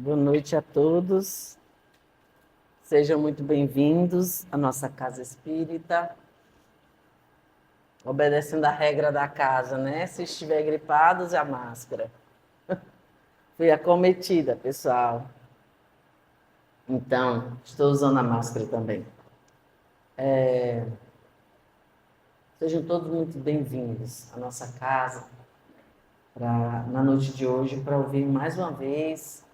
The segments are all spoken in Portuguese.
Boa noite a todos. Sejam muito bem-vindos à nossa casa espírita, obedecendo a regra da casa, né? Se estiver gripados, a máscara. Fui acometida, pessoal. Então, estou usando a máscara também. Sejam todos muito bem-vindos à nossa casa na noite de hoje para ouvir mais uma vez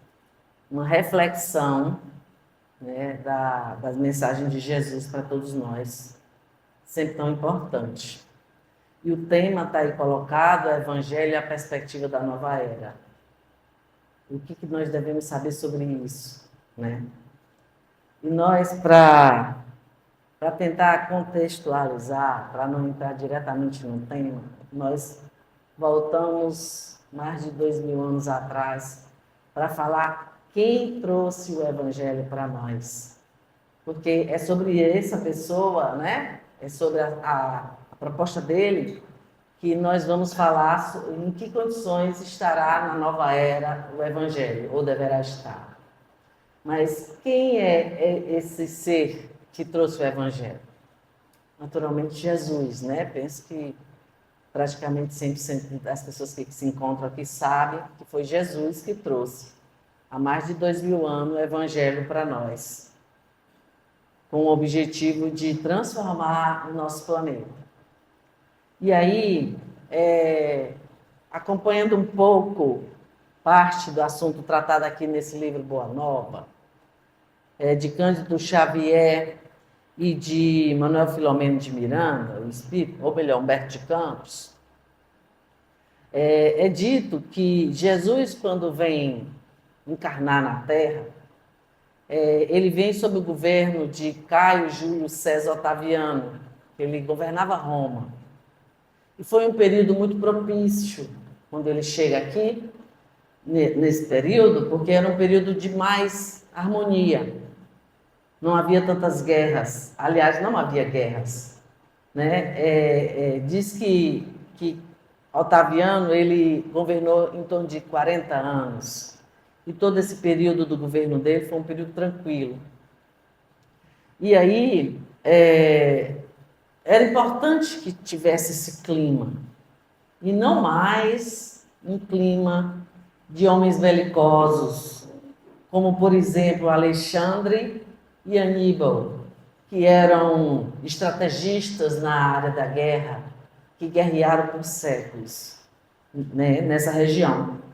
uma reflexão, né, das mensagens de Jesus para todos nós, sempre tão importante. E o tema está aí colocado, o Evangelho e a perspectiva da nova era. O que nós devemos saber sobre isso, né? E nós, para tentar contextualizar, para não entrar diretamente no tema, nós voltamos mais de 2000 anos atrás para falar quem trouxe o Evangelho para nós. Porque é sobre essa pessoa, né? É sobre a proposta dele que nós vamos falar em que condições estará na nova era o Evangelho, ou deverá estar. Mas quem é esse ser que trouxe o Evangelho? Naturalmente Jesus, né? Penso que praticamente 100% das pessoas que se encontram aqui sabem que foi Jesus que trouxe, há mais de 2000 anos, o Evangelho para nós, com o objetivo de transformar o nosso planeta. E aí, acompanhando um pouco parte do assunto tratado aqui nesse livro Boa Nova, de Cândido Xavier e de Manuel Filomeno de Miranda, o espírito, ou melhor, Humberto de Campos, é dito que Jesus, quando vem encarnar na Terra, ele vem sob o governo de Caio Júlio César Otaviano, ele governava Roma. E foi um período muito propício quando ele chega aqui, nesse período, porque era um período de mais harmonia. Não havia tantas guerras. Aliás, não havia guerras, né? Diz que Otaviano ele governou em torno de 40 anos. E todo esse período do governo dele foi um período tranquilo. E aí, era importante que tivesse esse clima. E não mais um clima de homens belicosos, como, por exemplo, Alexandre e Aníbal, que eram estrategistas na área da guerra, que guerrearam por séculos, né, nessa região.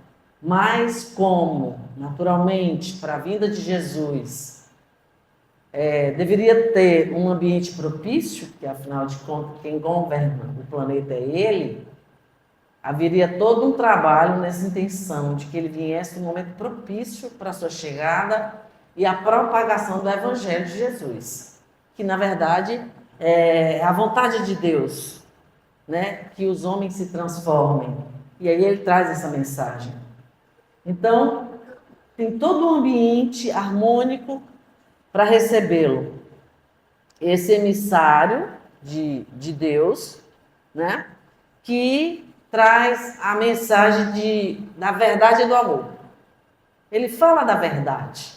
Mas como, naturalmente, para a vinda de Jesus, deveria ter um ambiente propício, que afinal de contas quem governa o planeta é ele, haveria todo um trabalho nessa intenção de que ele viesse um momento propício para a sua chegada e a propagação do Evangelho de Jesus, que na verdade é a vontade de Deus, né? Que os homens se transformem. E aí ele traz essa mensagem. Então, tem todo um ambiente harmônico para recebê-lo. Esse emissário de Deus, né? Que traz a mensagem da verdade e do amor. Ele fala da verdade.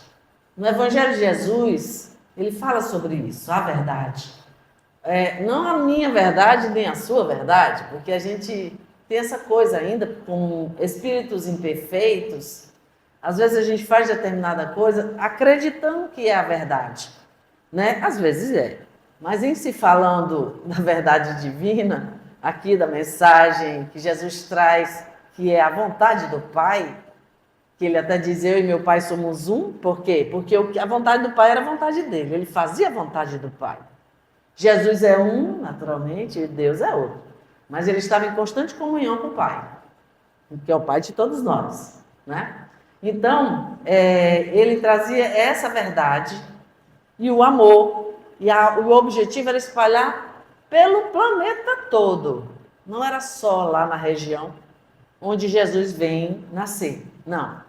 No Evangelho de Jesus, ele fala sobre isso, a verdade. Não a minha verdade nem a sua verdade, porque a gente tem essa coisa ainda, com espíritos imperfeitos, às vezes a gente faz determinada coisa acreditando que é a verdade, né? Às vezes é. Mas em se falando da verdade divina, aqui da mensagem que Jesus traz, que é a vontade do Pai, que ele até diz, eu e meu Pai somos um, por quê? Porque a vontade do Pai era a vontade dele, ele fazia a vontade do Pai. Jesus é um, naturalmente, e Deus é outro. Mas ele estava em constante comunhão com o Pai, que é o Pai de todos nós, né? Então, ele trazia essa verdade e o amor, e o objetivo era espalhar pelo planeta todo. Não era só lá na região onde Jesus vem nascer, não.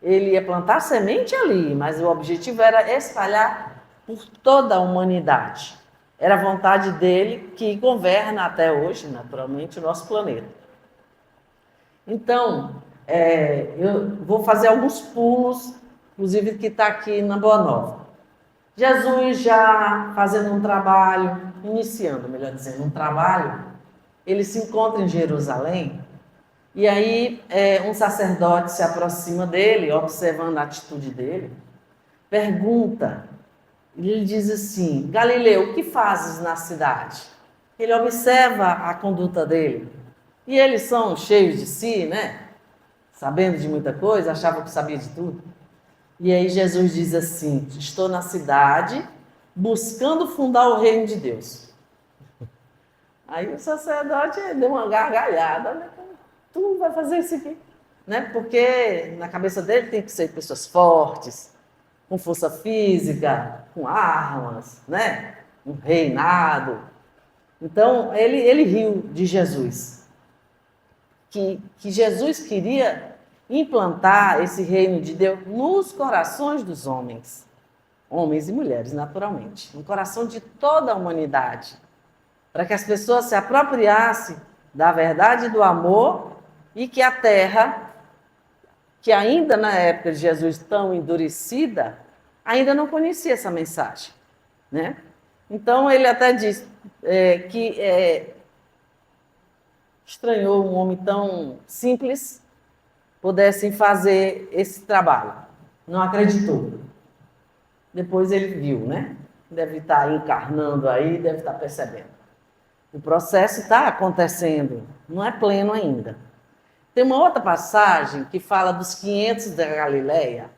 Ele ia plantar semente ali, mas o objetivo era espalhar por toda a humanidade. Era a vontade dele que governa até hoje, naturalmente, o nosso planeta. Então, eu vou fazer alguns pulos inclusive que está aqui na Boa Nova. Jesus já fazendo um trabalho, iniciando, melhor dizendo, um trabalho, ele se encontra em Jerusalém, e aí um sacerdote se aproxima dele, observando a atitude dele, pergunta, ele diz assim: Galileu, o que fazes na cidade? Ele observa a conduta dele. E eles são cheios de si, né? Sabendo de muita coisa, achavam que sabia de tudo. E aí Jesus diz assim: estou na cidade buscando fundar o reino de Deus. Aí o sacerdote deu uma gargalhada, né? Tu vai fazer isso aqui? Né? Porque na cabeça dele tem que ser pessoas fortes, com força física, com armas, né? Um reinado. Então, ele riu de Jesus. Que Jesus queria implantar esse reino de Deus nos corações dos homens. Homens e mulheres, naturalmente. No coração de toda a humanidade. Para que as pessoas se apropriassem da verdade e do amor e que a terra, que ainda na época de Jesus tão endurecida, ainda não conhecia essa mensagem, né? Então ele até diz que estranhou um homem tão simples pudessem fazer esse trabalho. Não acreditou. Depois ele viu, né? Deve estar encarnando aí, deve estar percebendo. O processo está acontecendo, não é pleno ainda. Tem uma outra passagem que fala dos 500 da Galileia,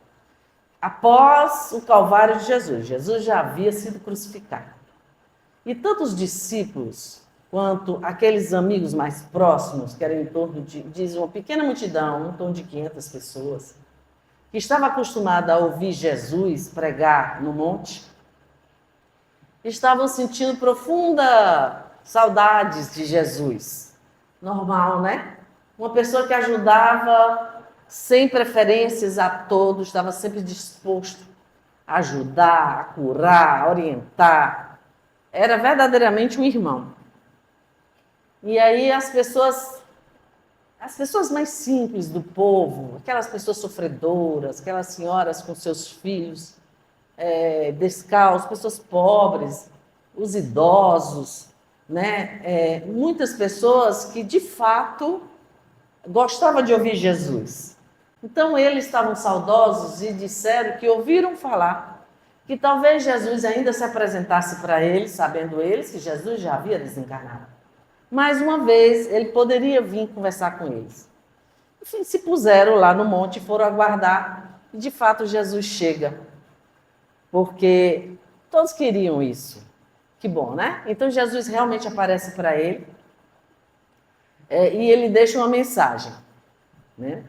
após o Calvário de Jesus. Jesus já havia sido crucificado. E tanto os discípulos quanto aqueles amigos mais próximos, que eram em torno de, diz uma pequena multidão, em torno de 500 pessoas, que estava acostumada a ouvir Jesus pregar no monte, estavam sentindo profunda saudades de Jesus. Normal, né? Uma pessoa que ajudava sem preferências a todos, estava sempre disposto a ajudar, a curar, a orientar. Era verdadeiramente um irmão. E aí as pessoas mais simples do povo, aquelas pessoas sofredoras, aquelas senhoras com seus filhos descalços, pessoas pobres, os idosos, né? Muitas pessoas que de fato gostavam de ouvir Jesus. Então eles estavam saudosos e disseram que ouviram falar que talvez Jesus ainda se apresentasse para eles, sabendo eles que Jesus já havia desencarnado. Mais uma vez, ele poderia vir conversar com eles. Enfim, se puseram lá no monte e foram aguardar. E de fato Jesus chega. Porque todos queriam isso. Que bom, né? Então Jesus realmente aparece para ele. E ele deixa uma mensagem, né?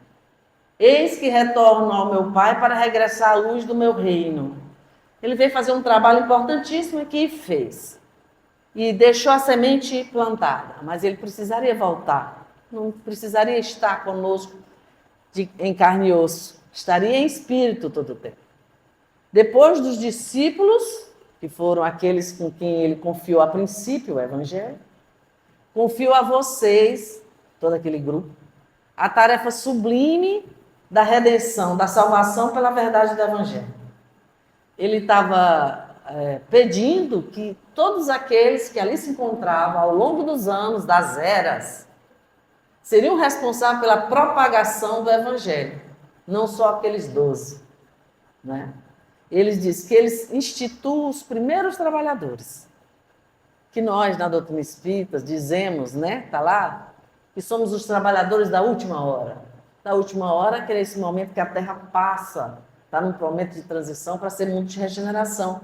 Eis que retorno ao meu Pai para regressar à luz do meu reino. Ele veio fazer um trabalho importantíssimo que fez. E deixou a semente plantada, mas ele precisaria voltar. Não precisaria estar conosco em carne e osso. Estaria em espírito todo o tempo. Depois dos discípulos, que foram aqueles com quem ele confiou a princípio o Evangelho, confio a vocês, todo aquele grupo, a tarefa sublime da redenção, da salvação pela verdade do Evangelho. Ele estava pedindo que todos aqueles que ali se encontravam ao longo dos anos, das eras, seriam responsáveis pela propagação do Evangelho, não só aqueles 12. Né? Ele diz que eles instituem os primeiros trabalhadores, que nós, na doutrina espírita, dizemos, né, tá lá, que somos os trabalhadores da última hora. Da última hora, que é esse momento que a Terra passa, está num momento de transição para ser mundo de regeneração.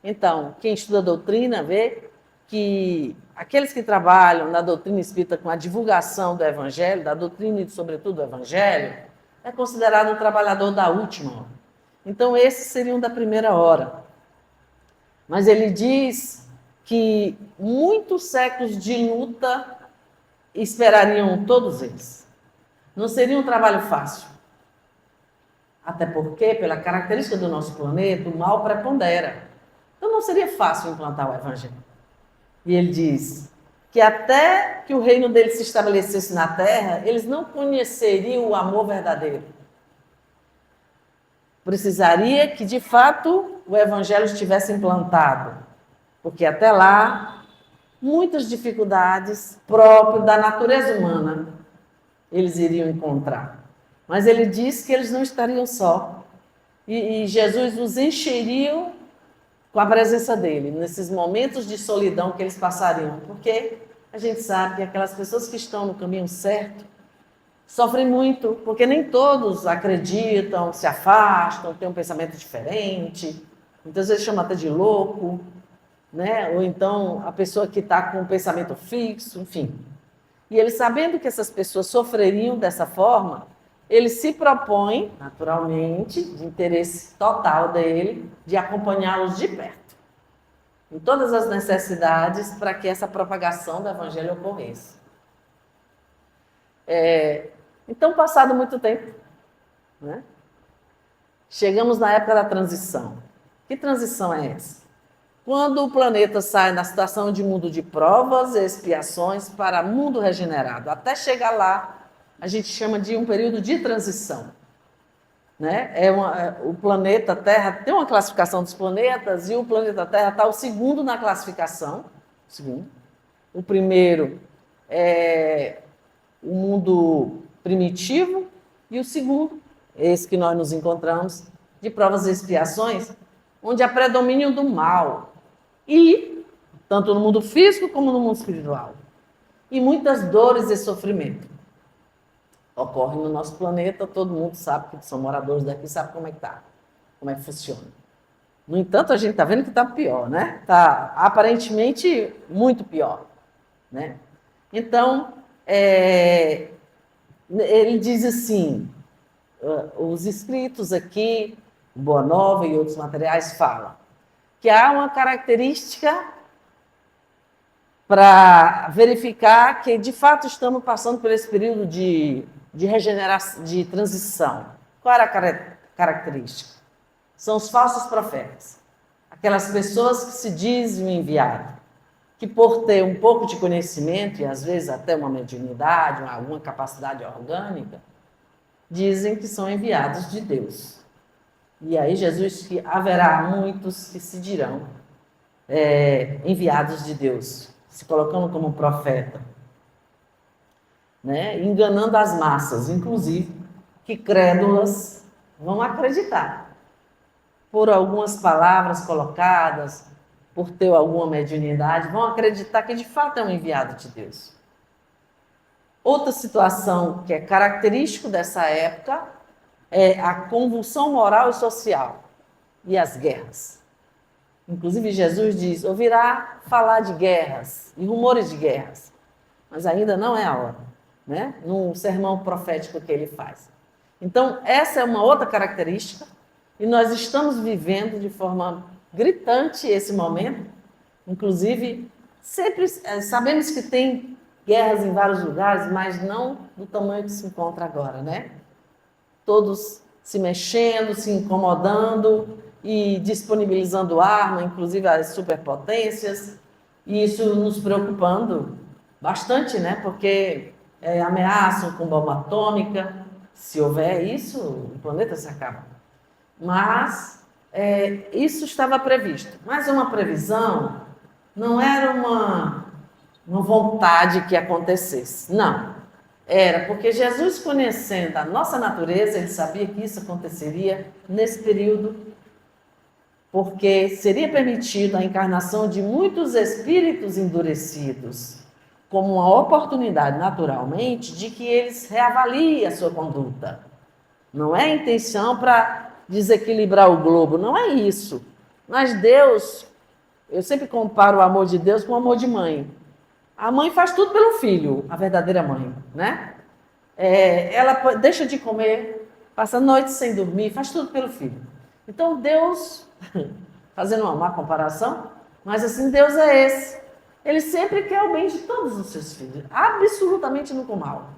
Então, quem estuda a doutrina vê que aqueles que trabalham na doutrina espírita com a divulgação do Evangelho, da doutrina e, sobretudo, do Evangelho, é considerado um trabalhador da última hora. Então, esses seriam da primeira hora. Mas ele diz que muitos séculos de luta esperariam todos eles. Não seria um trabalho fácil. Até porque, pela característica do nosso planeta, o mal prepondera. Então não seria fácil implantar o Evangelho. E ele diz que até que o reino dele se estabelecesse na Terra, eles não conheceriam o amor verdadeiro. precisaria que, de fato, o evangelho estivesse implantado, porque até lá, muitas dificuldades próprias da natureza humana eles iriam encontrar. Mas ele diz que eles não estariam só. E Jesus os encheria com a presença dele, nesses momentos de solidão que eles passariam. Porque a gente sabe que aquelas pessoas que estão no caminho certo sofrem muito, porque nem todos acreditam, se afastam, têm um pensamento diferente. Muitas vezes chama até de louco, né? Ou então a pessoa que está com um pensamento fixo, enfim. E ele, sabendo que essas pessoas sofreriam dessa forma, ele se propõe, naturalmente, de interesse total dele, de acompanhá-los de perto, em todas as necessidades, para que essa propagação do evangelho ocorresse. Então, passado muito tempo, né? Chegamos na época da transição. Que transição é essa? Quando o planeta sai da situação de mundo de provas e expiações para mundo regenerado. Até chegar lá, a gente chama de um período de transição. Né? O planeta Terra tem uma classificação dos planetas e o planeta Terra está o segundo na classificação. O primeiro é o mundo primitivo e o segundo, esse que nós nos encontramos, de provas e expiações, onde há predomínio do mal. E, tanto no mundo físico como no mundo espiritual. E muitas dores e sofrimento ocorrem no nosso planeta, todo mundo sabe, que são moradores daqui, sabe como é que está, como é que funciona. No entanto, a gente está vendo que está pior, né? Está aparentemente muito pior, né? Então, ele diz assim, os escritos aqui, Boa Nova e outros materiais falam, que há uma característica para verificar que, de fato, estamos passando por esse período de regeneração, de transição. Qual era a característica? São os falsos profetas. Aquelas pessoas que se dizem enviados, que por ter um pouco de conhecimento, e às vezes até uma mediunidade, alguma capacidade orgânica, dizem que são enviados de Deus. E aí Jesus diz que haverá muitos que se dirão enviados de Deus, se colocando como profeta, né? Enganando as massas, inclusive, que crédulas vão acreditar por algumas palavras colocadas, por ter alguma mediunidade, vão acreditar que de fato é um enviado de Deus. Outra situação que é característico dessa época é a convulsão moral e social e as guerras. Inclusive, Jesus diz, ouvirá falar de guerras e rumores de guerras, mas ainda não é a hora, né? No sermão profético que ele faz. Então, essa é uma outra característica, e nós estamos vivendo de forma gritante esse momento. Inclusive, sempre sabemos que tem guerras em vários lugares, mas não do tamanho que se encontra agora, né? Todos se mexendo, se incomodando e disponibilizando arma, inclusive as superpotências, e isso nos preocupando bastante, né? Porque ameaçam com bomba atômica. Se houver isso, o planeta se acaba. Mas isso estava previsto. Mas uma previsão não era uma vontade que acontecesse. Não. Era porque Jesus, conhecendo a nossa natureza, ele sabia que isso aconteceria nesse período, porque seria permitido a encarnação de muitos espíritos endurecidos, como uma oportunidade, naturalmente, de que eles reavaliem a sua conduta. Não é intenção para desequilibrar o globo, não é isso. Mas Deus, eu sempre comparo o amor de Deus com o amor de mãe. A mãe faz tudo pelo filho, a verdadeira mãe, né? Ela deixa de comer, passa a noite sem dormir, faz tudo pelo filho. Então Deus, fazendo uma má comparação, mas assim, Deus é esse. Ele sempre quer o bem de todos os seus filhos, absolutamente nunca o mal.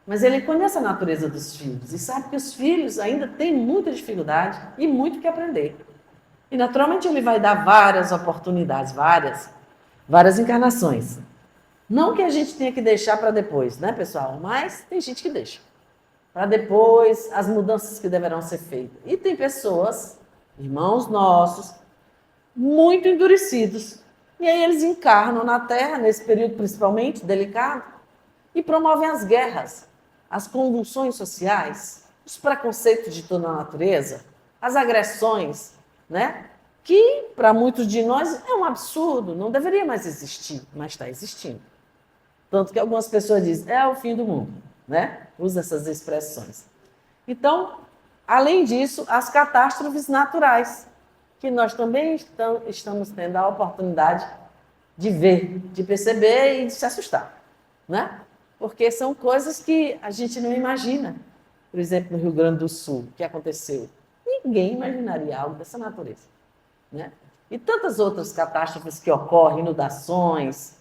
Mas ele conhece a natureza dos filhos e sabe que os filhos ainda têm muita dificuldade e muito que aprender. E naturalmente ele vai dar várias oportunidades, várias encarnações. Não que a gente tenha que deixar para depois, né, pessoal? Mas tem gente que deixa para depois as mudanças que deverão ser feitas. E tem pessoas, irmãos nossos, muito endurecidos. E aí eles encarnam na Terra, nesse período principalmente delicado, e promovem as guerras, as convulsões sociais, os preconceitos de toda a natureza, as agressões, né? Que para muitos de nós é um absurdo, não deveria mais existir, mas está existindo. Tanto que algumas pessoas dizem, é o fim do mundo, né? Usa essas expressões. Então, além disso, as catástrofes naturais, que nós também estamos tendo a oportunidade de ver, de perceber e de se assustar, né? Porque são coisas que a gente não imagina. Por exemplo, no Rio Grande do Sul, o que aconteceu? Ninguém imaginaria algo dessa natureza, né? E tantas outras catástrofes que ocorrem, inundações,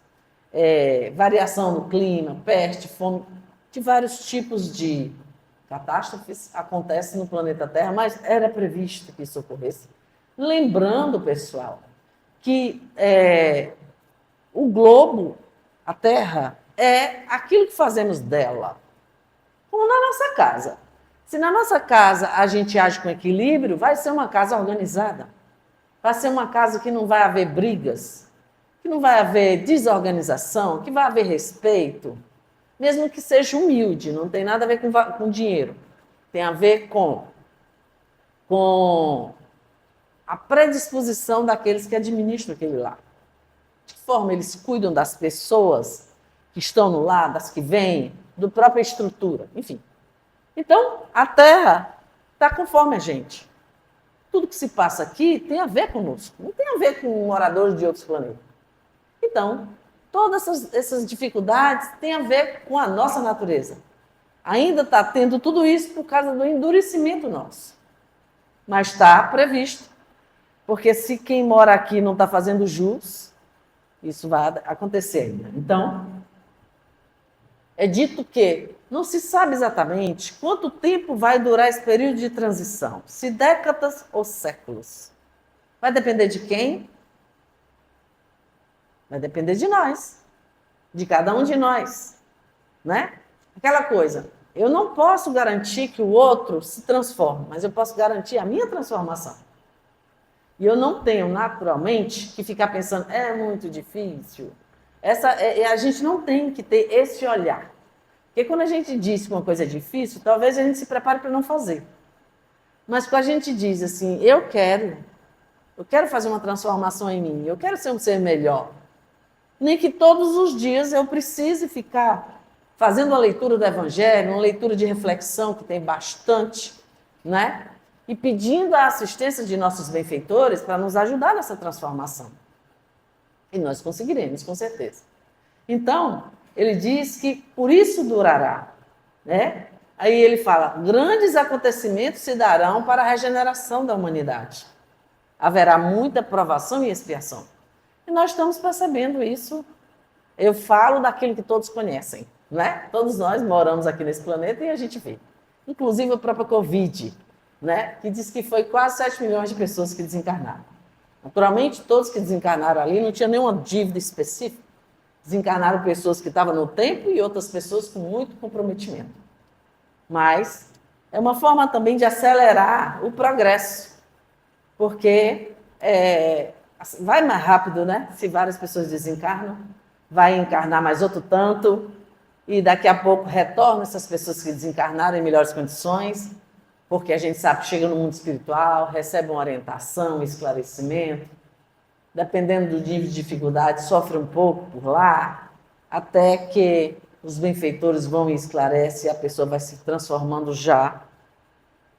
variação no clima, peste, fome, de vários tipos de catástrofes acontecem no planeta Terra, mas era previsto que isso ocorresse. Lembrando, pessoal, que o globo, a Terra, é aquilo que fazemos dela, como na nossa casa. Se na nossa casa a gente age com equilíbrio, vai ser uma casa organizada. Vai ser uma casa que não vai haver brigas, que não vai haver desorganização, que vai haver respeito, mesmo que seja humilde, não tem nada a ver com dinheiro. Tem a ver com a predisposição daqueles que administram aquele lar. De que forma eles cuidam das pessoas que estão no lar, das que vêm, da própria estrutura, enfim. Então, a Terra está conforme a gente. Tudo que se passa aqui tem a ver conosco, não tem a ver com moradores de outros planetas. Então, todas essas dificuldades têm a ver com a nossa natureza. Ainda está tendo tudo isso por causa do endurecimento nosso. Mas está previsto. Porque se quem mora aqui não está fazendo jus, isso vai acontecer. Então, é dito que não se sabe exatamente quanto tempo vai durar esse período de transição. Se décadas ou séculos. Vai depender de quem? Vai depender de nós. De cada um de nós. Né? Aquela coisa. Eu não posso garantir que o outro se transforme, mas eu posso garantir a minha transformação. E eu não tenho, naturalmente, que ficar pensando, é muito difícil. A gente não tem que ter esse olhar. Porque quando a gente diz que uma coisa é difícil, talvez a gente se prepare para não fazer. Mas quando a gente diz assim, eu quero fazer uma transformação em mim, eu quero ser um ser melhor. Nem que todos os dias eu precise ficar fazendo a leitura do Evangelho, uma leitura de reflexão que tem bastante, né? E pedindo a assistência de nossos benfeitores para nos ajudar nessa transformação. E nós conseguiremos, com certeza. Então, ele diz que por isso durará, né? Aí ele fala, grandes acontecimentos se darão para a regeneração da humanidade. Haverá muita provação e expiação. E nós estamos percebendo isso. Eu falo daquilo que todos conhecem, né? Todos nós moramos aqui nesse planeta e a gente vê. Inclusive a própria Covid, né? Que diz que foi quase 7 milhões de pessoas que desencarnaram. Naturalmente, todos que desencarnaram ali não tinham nenhuma dívida específica. Desencarnaram pessoas que estavam no tempo e outras pessoas com muito comprometimento. Mas é uma forma também de acelerar o progresso, porque vai mais rápido, né? Se várias pessoas desencarnam, vai encarnar mais outro tanto, e daqui a pouco retornam essas pessoas que desencarnaram em melhores condições, porque a gente sabe que chega no mundo espiritual, recebe uma orientação, um esclarecimento, dependendo do nível de dificuldade, sofre um pouco por lá, até que os benfeitores vão e esclarecem e a pessoa vai se transformando já,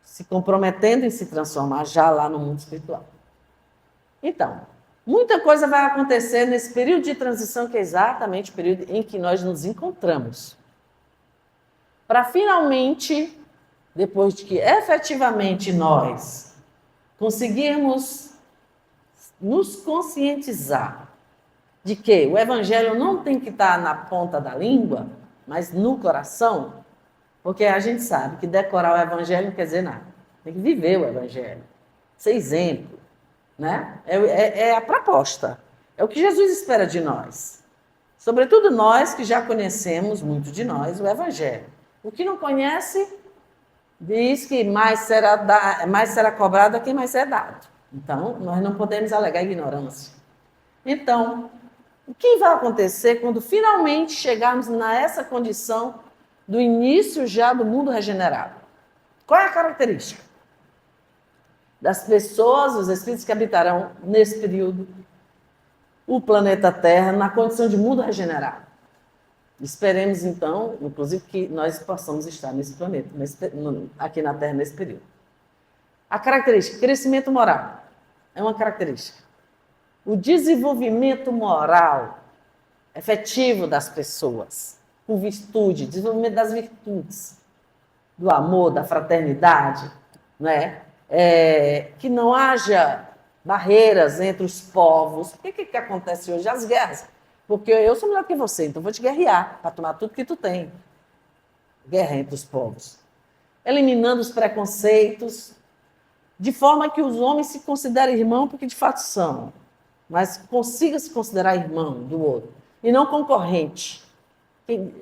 se comprometendo em se transformar já lá no mundo espiritual. Então, muita coisa vai acontecer nesse período de transição, que é exatamente o período em que nós nos encontramos. Para finalmente, depois de que efetivamente nós conseguirmos nos conscientizar de que o Evangelho não tem que estar na ponta da língua, mas no coração, porque a gente sabe que decorar o Evangelho não quer dizer nada. Tem que viver o Evangelho, ser exemplo, né? É a proposta, é o que Jesus espera de nós. Sobretudo nós que já conhecemos, muito de nós, o Evangelho. O que não conhece, diz que mais será cobrado a quem mais é dado. Então, nós não podemos alegar ignorância. Então, o que vai acontecer quando finalmente chegarmos nessa condição do início já do mundo regenerado? Qual é a característica das pessoas, os espíritos que habitarão nesse período o planeta Terra na condição de mundo regenerado? Esperemos, então, inclusive, que nós possamos estar nesse planeta, aqui na Terra, nesse período. A característica, crescimento moral, é uma característica. O desenvolvimento moral efetivo das pessoas, com virtude, desenvolvimento das virtudes, do amor, da fraternidade, né? Que não haja barreiras entre os povos. O que acontece hoje? As guerras. Porque eu sou melhor que você, então vou te guerrear para tomar tudo que tu tem. Guerra entre os povos. Eliminando os preconceitos, de forma que os homens se considerem irmãos, porque de fato são, mas consiga se considerar irmão do outro, e não concorrente.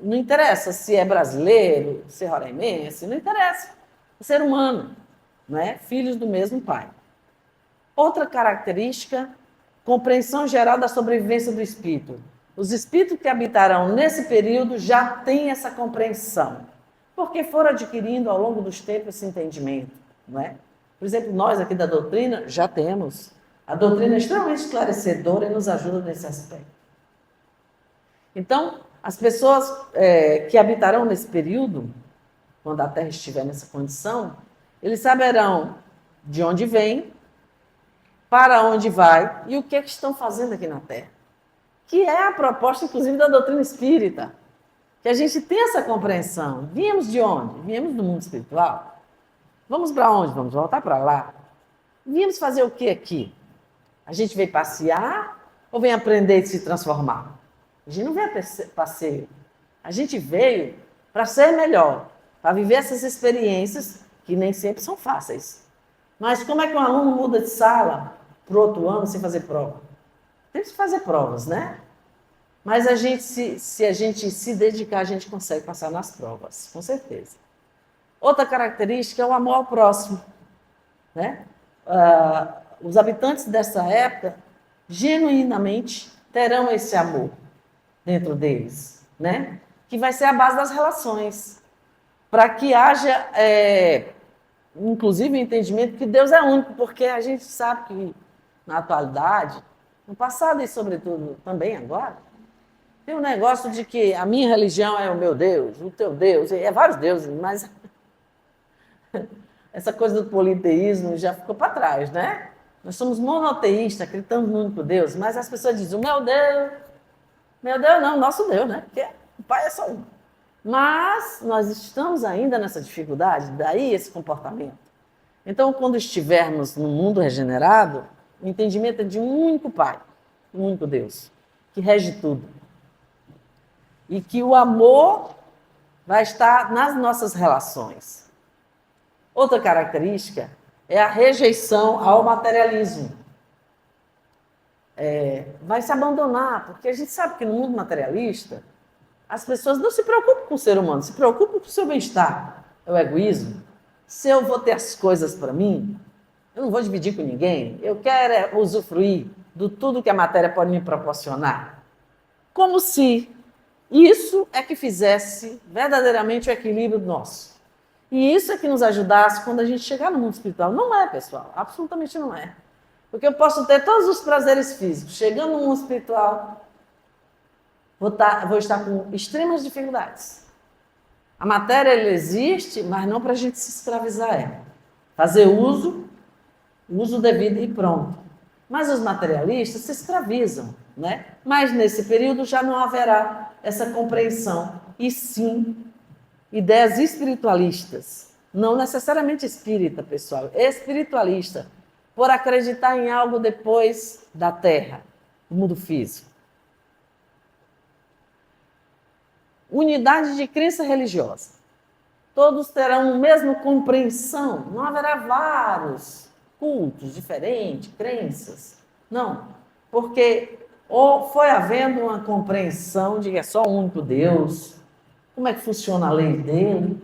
Não interessa se é brasileiro, se é roraimense, não interessa. É ser humano, né? Filhos do mesmo pai. Outra característica, compreensão geral da sobrevivência do espírito. Os espíritos que habitarão nesse período já têm essa compreensão, porque foram adquirindo ao longo dos tempos esse entendimento, não é? Por exemplo, nós aqui da doutrina já temos. A doutrina é extremamente esclarecedora e nos ajuda nesse aspecto. Então, as pessoas que habitarão nesse período, quando a Terra estiver nessa condição, eles saberão de onde vem, para onde vai e o que estão fazendo aqui na Terra. Que é a proposta, inclusive, da doutrina espírita. Que a gente tem essa compreensão. Viemos de onde? Viemos do mundo espiritual. Vamos para onde? Vamos voltar para lá. Viemos fazer o que aqui? A gente veio passear ou vem aprender e se transformar? A gente não veio a passeio. A gente veio para ser melhor, para viver essas experiências que nem sempre são fáceis. Mas como é que um aluno muda de sala para o outro ano sem fazer prova? Tem que fazer provas, né? Mas se a gente se dedicar, a gente consegue passar nas provas, com certeza. Outra característica é o amor ao próximo, né? Os habitantes dessa época, genuinamente, terão esse amor dentro deles, né? Que vai ser a base das relações, para que haja, inclusive, o entendimento que Deus é único, porque a gente sabe que, na atualidade, no passado e, sobretudo, também agora, tem um negócio de que a minha religião é o meu Deus, o teu Deus, é vários deuses, mas essa coisa do politeísmo já ficou para trás, né? Nós somos monoteístas, acreditamos no único Deus, mas as pessoas dizem, o meu Deus não, nosso Deus, né? Porque o Pai é só um. Mas nós estamos ainda nessa dificuldade, daí esse comportamento. Então, quando estivermos no mundo regenerado, o entendimento é de um único Pai, um único Deus, que rege tudo. E que o amor vai estar nas nossas relações. Outra característica é a rejeição ao materialismo. Vai se abandonar, porque a gente sabe que no mundo materialista, as pessoas não se preocupam com o ser humano, se preocupam com o seu bem-estar. É o egoísmo. Se eu vou ter as coisas para mim, eu não vou dividir com ninguém, eu quero usufruir de tudo que a matéria pode me proporcionar. Como se isso é que fizesse verdadeiramente o equilíbrio nosso. E isso é que nos ajudasse quando a gente chegar no mundo espiritual. Não é, pessoal, absolutamente não é. Porque eu posso ter todos os prazeres físicos. Chegando no mundo espiritual, vou estar com extremas dificuldades. A matéria, ela existe, mas não para a gente se escravizar a ela. Fazer uso devido e pronto. Mas os materialistas se escravizam, né? Mas nesse período já não haverá essa compreensão. E sim, ideias espiritualistas. Não necessariamente espírita, pessoal. Espiritualista. Por acreditar em algo depois da Terra, do mundo físico. Unidade de crença religiosa. Todos terão a mesma compreensão. Não haverá vários cultos diferentes, crenças. Não. Porque ou foi havendo uma compreensão de que é só um único Deus, como é que funciona a lei dele,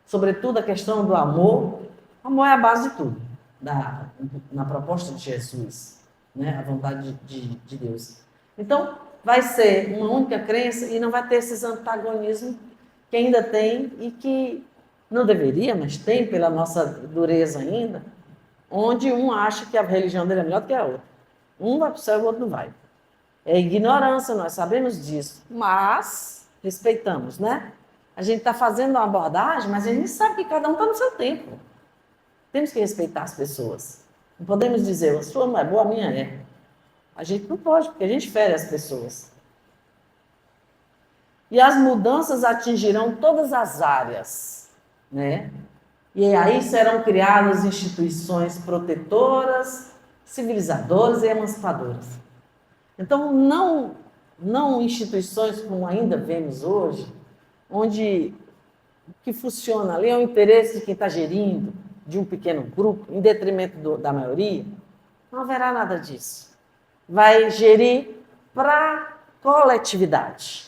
sobretudo a questão do amor. O amor é a base de tudo, na proposta de Jesus, né? A vontade de Deus. Então, vai ser uma única crença e não vai ter esses antagonismos que ainda tem e que não deveria, mas tem pela nossa dureza ainda, onde um acha que a religião dele é melhor do que a outra. Um vai para o céu e o outro não vai. É ignorância, nós sabemos disso, mas respeitamos, né? A gente está fazendo uma abordagem, mas a gente sabe que cada um está no seu tempo. Temos que respeitar as pessoas. Não podemos dizer, a sua não é boa, a minha é. A gente não pode, porque a gente fere as pessoas. E as mudanças atingirão todas as áreas, né? E aí serão criadas instituições protetoras, civilizadoras e emancipadoras. Então, não instituições como ainda vemos hoje, onde o que funciona ali é o interesse de quem está gerindo, de um pequeno grupo, em detrimento da maioria. Não haverá nada disso. Vai gerir para a coletividade,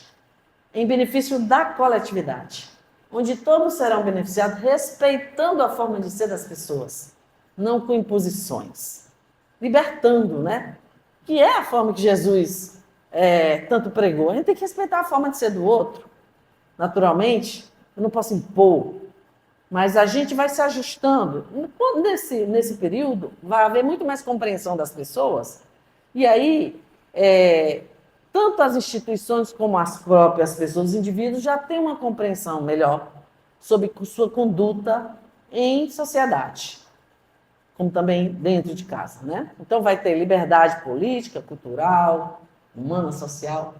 em benefício da coletividade, onde todos serão beneficiados respeitando a forma de ser das pessoas, não com imposições, libertando, né? Que é a forma que Jesus tanto pregou. A gente tem que respeitar a forma de ser do outro, naturalmente. Eu não posso impor, mas a gente vai se ajustando. Nesse período, vai haver muito mais compreensão das pessoas, e aí, tanto as instituições como as próprias pessoas, os indivíduos, já têm uma compreensão melhor sobre sua conduta em sociedade, como também dentro de casa, né? Então vai ter liberdade política, cultural, humana, social.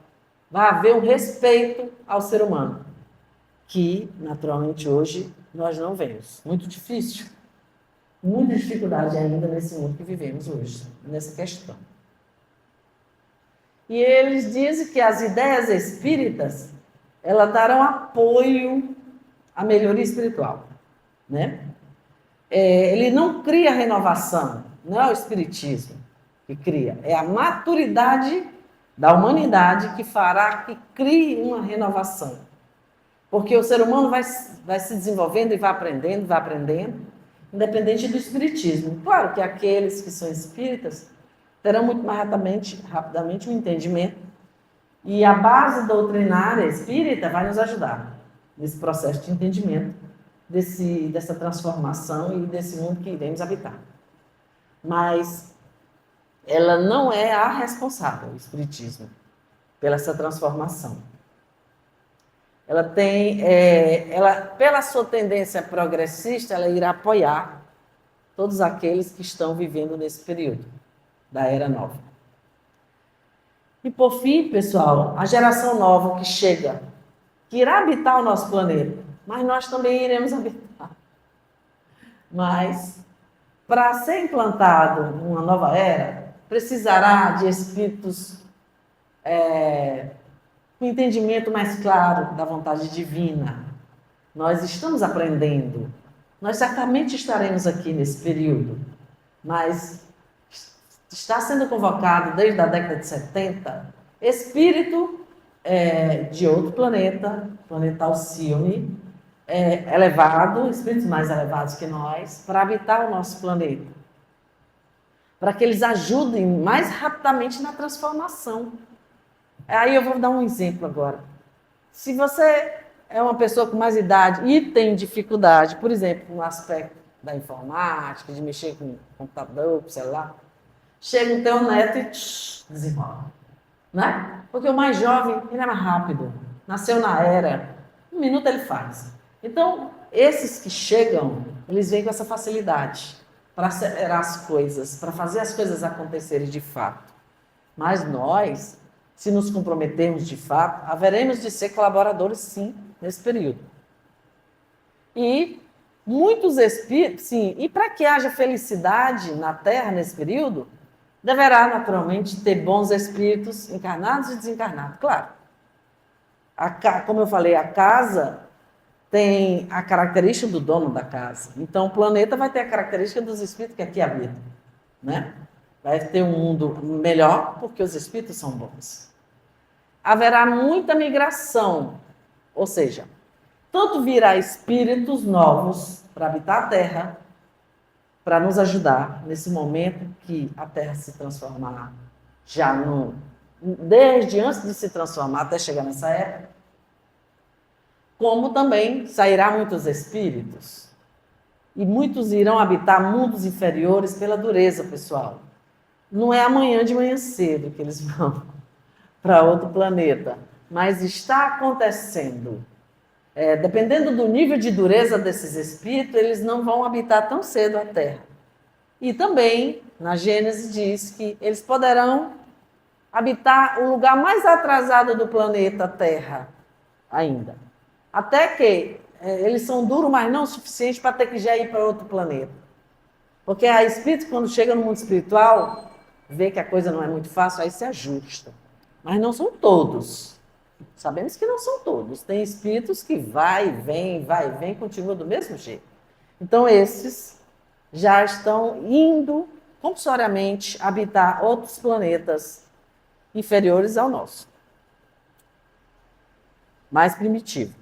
Vai haver um respeito ao ser humano, que, naturalmente, hoje nós não vemos. Muito difícil. Muita dificuldade ainda nesse mundo que vivemos hoje, nessa questão. E eles dizem que as ideias espíritas, elas darão apoio à melhoria espiritual, né? Ele não cria renovação, não é o espiritismo que cria, é a maturidade da humanidade que fará que crie uma renovação. Porque o ser humano vai se desenvolvendo e vai aprendendo, independente do espiritismo. Claro que aqueles que são espíritas terão muito mais rapidamente um entendimento, e a base doutrinária espírita vai nos ajudar nesse processo de entendimento dessa transformação e desse mundo que iremos habitar. Mas ela não é a responsável, o espiritismo, pela essa transformação. Ela tem, pela sua tendência progressista, ela irá apoiar todos aqueles que estão vivendo nesse período da Era Nova. E por fim, pessoal, a geração nova que chega, que irá habitar o nosso planeta, mas nós também iremos habitar. Mas, para ser implantado uma nova era, precisará de espíritos com entendimento mais claro da vontade divina. Nós estamos aprendendo. Nós certamente estaremos aqui nesse período, mas está sendo convocado desde a década de 70 espírito de outro planeta Alcione, elevado, espíritos mais elevados que nós, para habitar o nosso planeta, para que eles ajudem mais rapidamente na transformação. Aí eu vou dar um exemplo agora. Se você é uma pessoa com mais idade e tem dificuldade, por exemplo, no aspecto da informática, de mexer com computador, com celular, chega o teu neto e desenrola, né? Porque o mais jovem, ele é mais rápido, nasceu na era, 1 minuto ele faz. Então, esses que chegam, eles vêm com essa facilidade para acelerar as coisas, para fazer as coisas acontecerem de fato. Mas nós, se nos comprometermos de fato, haveremos de ser colaboradores, sim, nesse período. E muitos espíritos, sim, e para que haja felicidade na Terra nesse período, deverá naturalmente ter bons espíritos encarnados e desencarnados, claro. Como eu falei, a casa tem a característica do dono da casa. Então, o planeta vai ter a característica dos espíritos que aqui habitam, né? Vai ter um mundo melhor porque os espíritos são bons. Haverá muita migração, ou seja, tanto virá espíritos novos para habitar a Terra, para nos ajudar nesse momento que a Terra se transformar já no... Desde antes de se transformar até chegar nessa época, como também sairá muitos espíritos. E muitos irão habitar mundos inferiores pela dureza, pessoal. Não é amanhã de manhã cedo que eles vão para outro planeta, mas está acontecendo. Dependendo do nível de dureza desses espíritos, eles não vão habitar tão cedo a Terra. E também, na Gênesis diz que eles poderão habitar o lugar mais atrasado do planeta Terra ainda. Até que eles são duros, mas não o suficiente para ter que já ir para outro planeta. Porque a espírito, quando chega no mundo espiritual, vê que a coisa não é muito fácil, aí se ajusta. Mas não são todos. Sabemos que não são todos. Tem espíritos que vai e vem, continua do mesmo jeito. Então, esses já estão indo compulsoriamente habitar outros planetas inferiores ao nosso. Mais primitivo.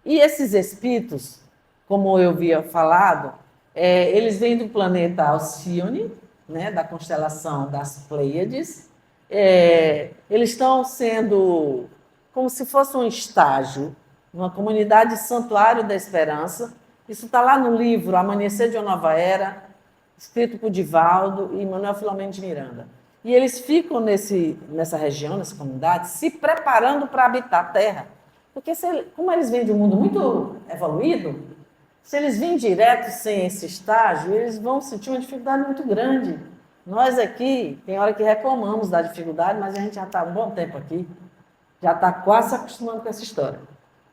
E esses espíritos, como eu havia falado, eles vêm do planeta Alcione, né, da constelação das Pleiades. Eles estão sendo como se fosse um estágio, uma comunidade Santuário da Esperança. Isso está lá no livro Amanhecer de uma Nova Era, escrito por Divaldo e Manuel Filomeno de Miranda. E eles ficam nessa região, nessa comunidade, se preparando para habitar a Terra. Porque como eles vêm de um mundo muito evoluído, se eles vêm direto sem esse estágio, eles vão sentir uma dificuldade muito grande. Nós aqui, tem hora que reclamamos da dificuldade, mas a gente já está há um bom tempo aqui, já está quase se acostumando com essa história,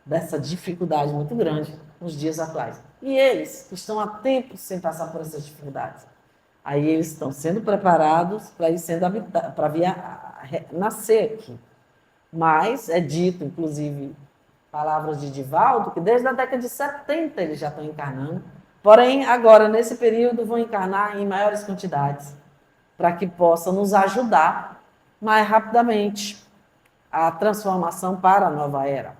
dessa dificuldade muito grande nos dias atuais. E eles, que estão há tempo sem passar por essas dificuldades, aí eles estão sendo preparados para ir sendo habitados, para vir nascer aqui. Mas é dito, inclusive, palavras de Divaldo, que desde a década de 70 eles já estão encarnando, porém, agora, nesse período, vão encarnar em maiores quantidades, para que possa nos ajudar mais rapidamente a transformação para a nova era.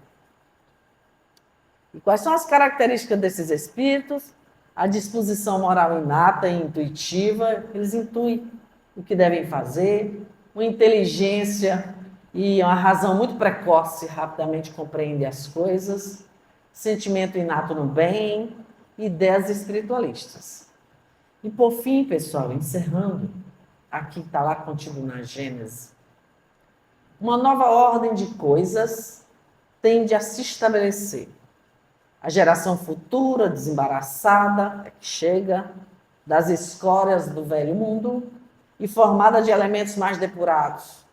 E quais são as características desses espíritos? A disposição moral inata e intuitiva, eles intuem o que devem fazer, uma inteligência e uma razão muito precoce, rapidamente compreende as coisas, sentimento inato no bem, ideias espiritualistas. E por fim, pessoal, encerrando, aqui está lá contido na Gênesis, uma nova ordem de coisas tende a se estabelecer. A geração futura, desembaraçada, é que chega das escórias do velho mundo e formada de elementos mais depurados,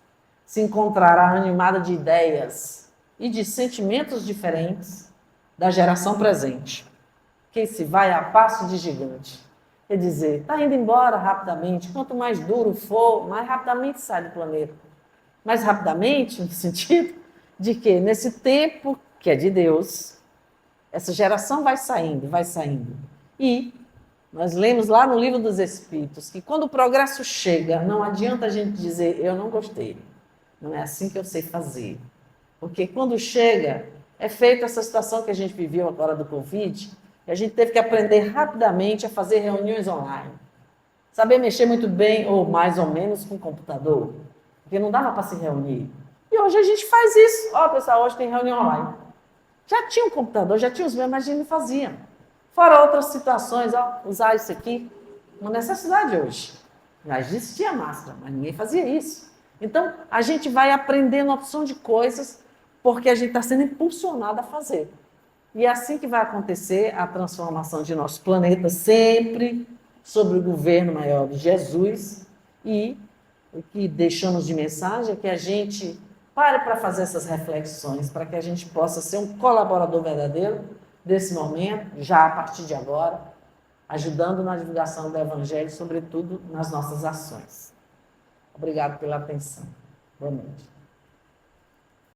se encontrará animada de ideias e de sentimentos diferentes da geração presente, que se vai a passo de gigante. Quer dizer, está indo embora rapidamente. Quanto mais duro for, mais rapidamente sai do planeta. Mais rapidamente, no sentido de que, nesse tempo que é de Deus, essa geração vai saindo, vai saindo. E nós lemos lá no Livro dos Espíritos que quando o progresso chega, não adianta a gente dizer, eu não gostei. Não é assim que eu sei fazer. Porque quando chega, é feita essa situação que a gente viveu agora do Covid, e a gente teve que aprender rapidamente a fazer reuniões online. Saber mexer muito bem, ou mais ou menos, com o computador. Porque não dava para se reunir. E hoje a gente faz isso. Ó, pessoal, hoje tem reunião online. Já tinha um computador, já tinha os meios, mas a gente não fazia. Fora outras situações, ó, usar isso aqui, uma necessidade hoje. Já existia máscara, mas ninguém fazia isso. Então, a gente vai aprendendo uma opção de coisas porque a gente está sendo impulsionado a fazer. E é assim que vai acontecer a transformação de nosso planeta, sempre sob o governo maior de Jesus. E o que deixamos de mensagem é que a gente pare para fazer essas reflexões, para que a gente possa ser um colaborador verdadeiro desse momento, já a partir de agora, ajudando na divulgação do Evangelho, sobretudo nas nossas ações. Obrigado pela atenção. Boa noite.